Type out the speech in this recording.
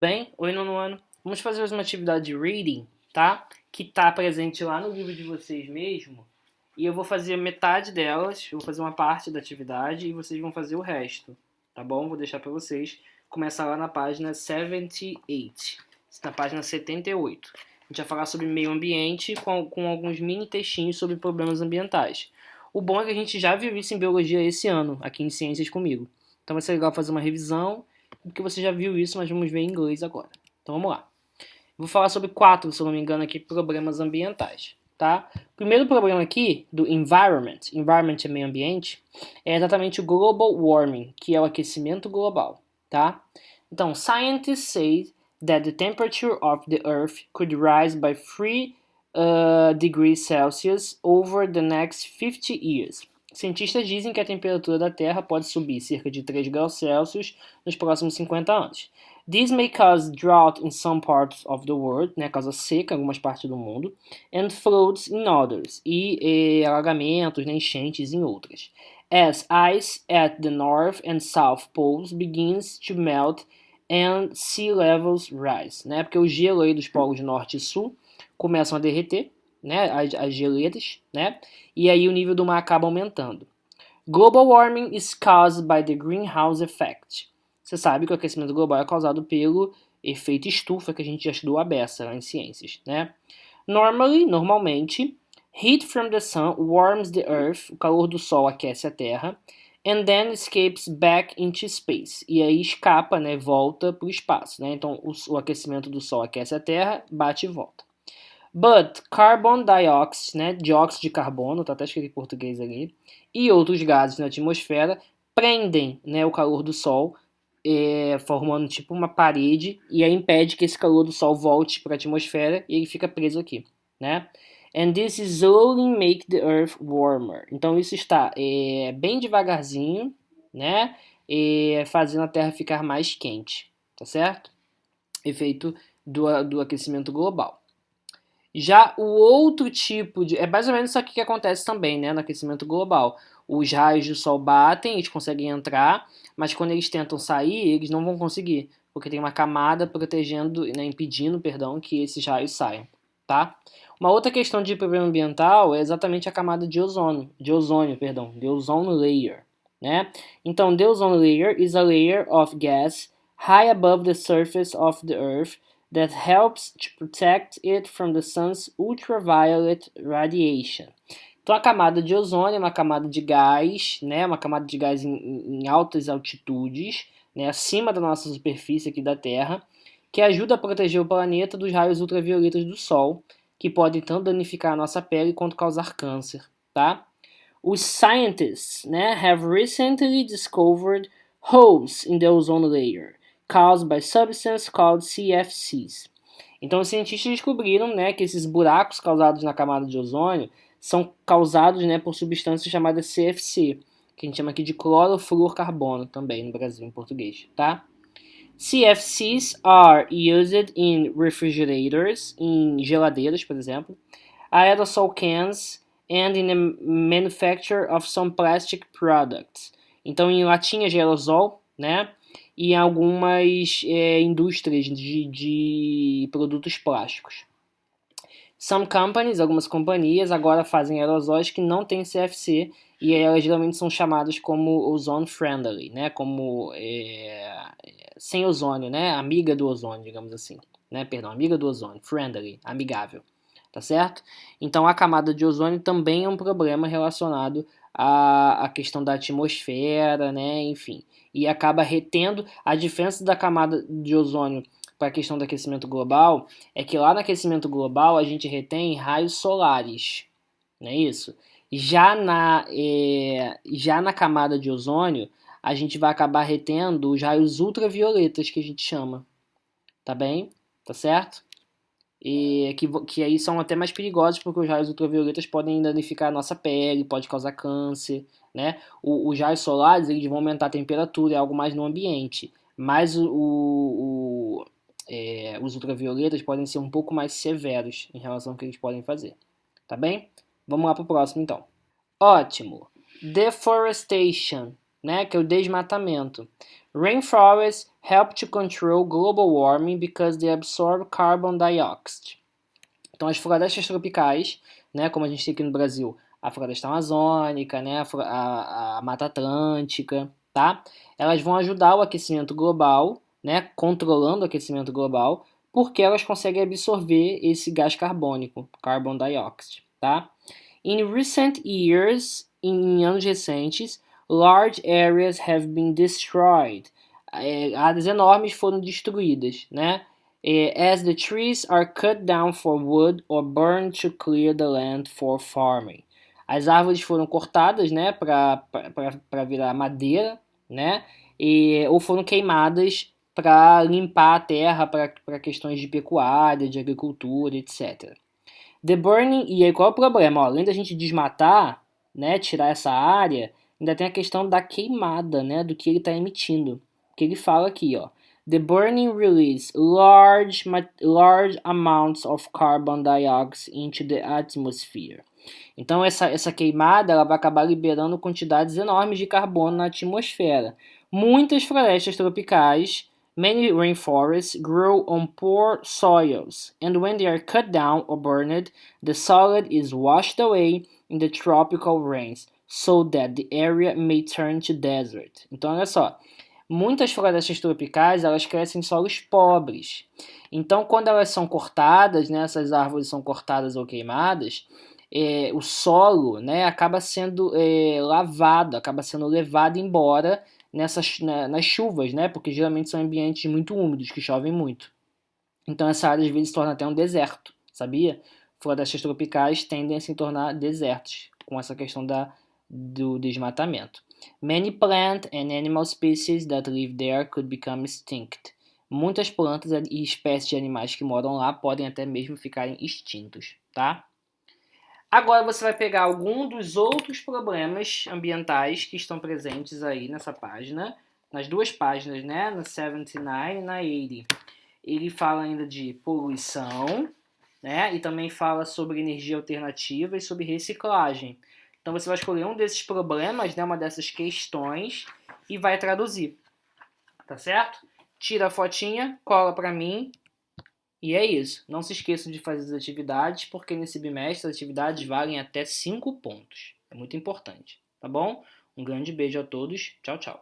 Bem, oi nono ano. Vamos fazer uma atividade de reading, tá? Que tá presente lá no livro de vocês mesmo. E eu vou fazer metade delas, eu vou fazer uma parte da atividade e vocês vão fazer o resto, tá bom? Vou deixar para vocês. Começar lá na página 78, na página 78. A gente vai falar sobre meio ambiente com alguns mini textinhos sobre problemas ambientais. O bom é que a gente já viu isso em biologia esse ano, aqui em Ciências comigo. Então vai ser legal fazer uma revisão porque você já viu isso, mas vamos ver em inglês agora. Então vamos lá. Vou falar sobre 4, se eu não me engano, aqui, problemas ambientais. Tá? O primeiro problema aqui do environment é meio ambiente, é exatamente o global warming, que é o aquecimento global. Tá? Então, scientists say that the temperature of the Earth could rise by 3 degrees Celsius over the next 50 years. Cientistas dizem que a temperatura da Terra pode subir cerca de 3 graus Celsius nos próximos 50 anos. This may cause drought in some parts of the world, né, causa seca em algumas partes do mundo, and floods in others, e alagamentos, né, enchentes em outras. As ice at the North and South Poles begins to melt and sea levels rise, né, porque o gelo aí dos polos norte e sul começam a derreter, né, as geleiras, né, e aí o nível do mar acaba aumentando. Global warming is caused by the greenhouse effect. Você sabe que o aquecimento global é causado pelo efeito estufa, que a gente já estudou a beça lá em ciências, né? Normalmente, heat from the sun warms the earth, o calor do sol aquece a Terra, and then escapes back into space. E aí escapa, né, volta para o espaço, né? Então o aquecimento do sol aquece a Terra, bate e volta. But carbon dioxide, né, dióxido de carbono, tá até escrito em português ali, e outros gases na atmosfera prendem, né, o calor do Sol, formando tipo uma parede, e aí impede que esse calor do Sol volte para a atmosfera e ele fica preso aqui, né? And this is slowly make the Earth warmer. Então isso está bem devagarzinho, né, fazendo a Terra ficar mais quente, tá certo? Efeito do aquecimento global. Já o outro tipo de. É mais ou menos isso aqui que acontece também, né, no aquecimento global. Os raios do Sol batem, eles conseguem entrar, mas quando eles tentam sair, eles não vão conseguir, porque tem uma camada protegendo, né, impedindo, perdão, que esses raios saiam, tá? Uma outra questão de problema ambiental é exatamente a camada de ozônio, perdão, the ozone layer, né? Então, the ozone layer is a layer of gas high above the surface of the Earth that helps to protect it from the sun's ultraviolet radiation. Então a camada de ozônio é uma camada de gás, né, uma camada de gás em altas altitudes, né, acima da nossa superfície aqui da Terra, que ajuda a proteger o planeta dos raios ultravioletas do Sol, que podem tanto danificar a nossa pele quanto causar câncer, tá? Os scientists, né, have recently discovered holes in the ozone layer caused by substances called CFCs. Então, os cientistas descobriram, né, que esses buracos causados na camada de ozônio são causados, né, por substâncias chamadas CFC, que a gente chama aqui de clorofluorcarbono também no Brasil, em português, tá? CFCs are used in refrigerators, em geladeiras, por exemplo, aerosol cans, and in the manufacture of some plastic products. Então, em latinhas de aerosol, né? E em algumas indústrias de produtos plásticos. Some companies, algumas companhias, agora fazem aerosóis que não têm CFC e elas geralmente são chamadas como ozone friendly, né? Como sem ozônio, né? Amiga do ozônio, digamos assim. Né? Perdão, amiga do ozônio, friendly, amigável. Tá certo? Então a camada de ozônio também é um problema relacionado à questão da atmosfera, né? Enfim. E acaba retendo a diferença da camada de ozônio para a questão do aquecimento global é que lá no aquecimento global a gente retém raios solares, não é isso? Já na camada de ozônio a gente vai acabar retendo os raios ultravioletas que a gente chama, tá bem? Tá certo? E que aí são até mais perigosos porque os raios ultravioletas podem danificar a nossa pele, pode causar câncer, né? Os raios solares eles vão aumentar a temperatura, é algo mais no ambiente, mas os ultravioletas podem ser um pouco mais severos em relação ao que eles podem fazer, tá bem? Vamos lá para o próximo então. Ótimo. Deforestation. né, que é o desmatamento. Rainforests help to control global warming because they absorb carbon dioxide. Então, as florestas tropicais, né, como a gente tem aqui no Brasil, a floresta amazônica, né, a Mata Atlântica, tá? Elas vão ajudar o aquecimento global, né, controlando o aquecimento global, porque elas conseguem absorver esse gás carbônico, carbon dioxide, tá? In recent years, em anos recentes, large areas have been destroyed. Áreas enormes foram destruídas, né? As the trees are cut down for wood or burned to clear the land for farming. As árvores foram cortadas, né, para virar madeira, né? Ou foram queimadas para limpar a terra para questões de pecuária, de agricultura, etc. The burning, e aí qual é o problema? Ó, além da gente desmatar, né, tirar essa área, ainda tem a questão da queimada, né, do que ele está emitindo. Que ele fala aqui, ó. The burning release large amounts of carbon dioxide into the atmosphere. Então essa queimada ela vai acabar liberando quantidades enormes de carbono na atmosfera. Muitas florestas tropicais, many rainforests grow on poor soils, and when they are cut down or burned, the solid is washed away in the tropical rains, so that the area may turn to desert. Então olha só, muitas florestas tropicais elas crescem em solos pobres. Então quando elas são cortadas, né, essas árvores são cortadas ou queimadas, o solo, né, acaba sendo lavado, acaba sendo levado embora nas chuvas, né, porque geralmente são ambientes muito úmidos, que chovem muito. Então essa área às vezes se torna até um deserto, sabia? Florestas tropicais tendem a se tornar desertos com essa questão do desmatamento. Many plant and animal species that live there could become extinct. Muitas plantas e espécies de animais que moram lá podem até mesmo ficarem extintos, tá? Agora você vai pegar algum dos outros problemas ambientais que estão presentes aí nessa página, nas duas páginas, né, na 79 e na 80. Ele fala ainda de poluição, né, e também fala sobre energia alternativa e sobre reciclagem. Então você vai escolher um desses problemas, né, uma dessas questões e vai traduzir, tá certo? Tira a fotinha, cola para mim. E é isso. Não se esqueçam de fazer as atividades, porque nesse bimestre as atividades valem até 5 pontos. É muito importante, tá bom? Um grande beijo a todos. Tchau, tchau.